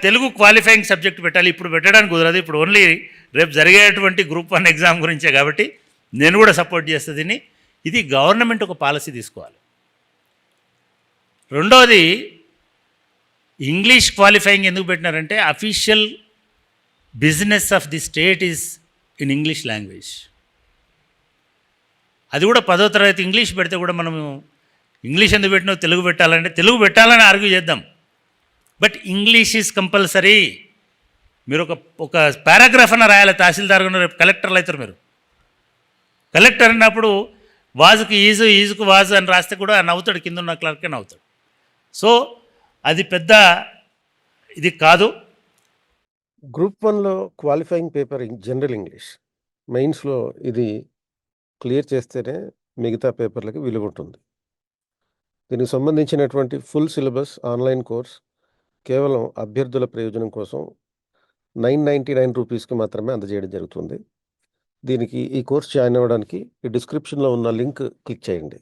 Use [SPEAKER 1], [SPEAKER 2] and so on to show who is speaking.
[SPEAKER 1] Telugu qualifying subject పెట్టాలి. ఇప్పుడు పెట్టడానికి కుదరదు. ఇప్పుడు ఓన్లీ రేపు జరిగేటువంటి గ్రూప్ 1 ఎగ్జామ్ గురించే కాబట్టి నేను కూడా సపోర్ట్ చేస్తే దీన్ని. ఇది గవర్నమెంట్ ఒక పాలసీ తీసుకోవాలి. రెండోది, ఇంగ్లీష్ క్వాలిఫైయింగ్ ఎందుకు పెట్టినారంటే official business of the state is in English language. అది కూడా 10వ తరగతి ఇంగ్లీష్ పెడితే కూడా మనము ఇంగ్లీష్ ఎందుకు పెట్టినావు తెలుగు పెట్టాలంటే తెలుగు పెట్టాలని ఆర్గ్యూ చేద్దాం. But English is compulsory. మీరు ఒక పారాగ్రాఫ్ అన్న రాయాలి. తహసీల్దార్ రేపు కలెక్టర్లు అవుతారు. మీరు కలెక్టర్ అన్నప్పుడు వాజుకి ఈజు, ఈజుకు వాజు అని రాస్తే కూడా నవ్వుతాడు, కింద ఉన్న క్లర్కే నవ్వుతాడు. సో అది పెద్ద ఇది కాదు.
[SPEAKER 2] గ్రూప్ 1లో క్వాలిఫైయింగ్ పేపర్ జనరల్ ఇంగ్లీష్, మెయిన్స్లో ఇది క్లియర్ చేస్తేనే మిగతా పేపర్లకి విలువ ఉంటుంది. దీనికి సంబంధించినటువంటి ఫుల్ సిలబస్ ఆన్లైన్ కోర్స్ కేవలం అభ్యర్థుల ప్రయోజనం కోసం 999 రూపీస్కి మాత్రమే అందజేయడం జరుగుతుంది. దీనికి ఈ కోర్స్ జాయిన్ అవ్వడానికి ఈ డిస్క్రిప్షన్లో ఉన్న లింక్ క్లిక్ చేయండి.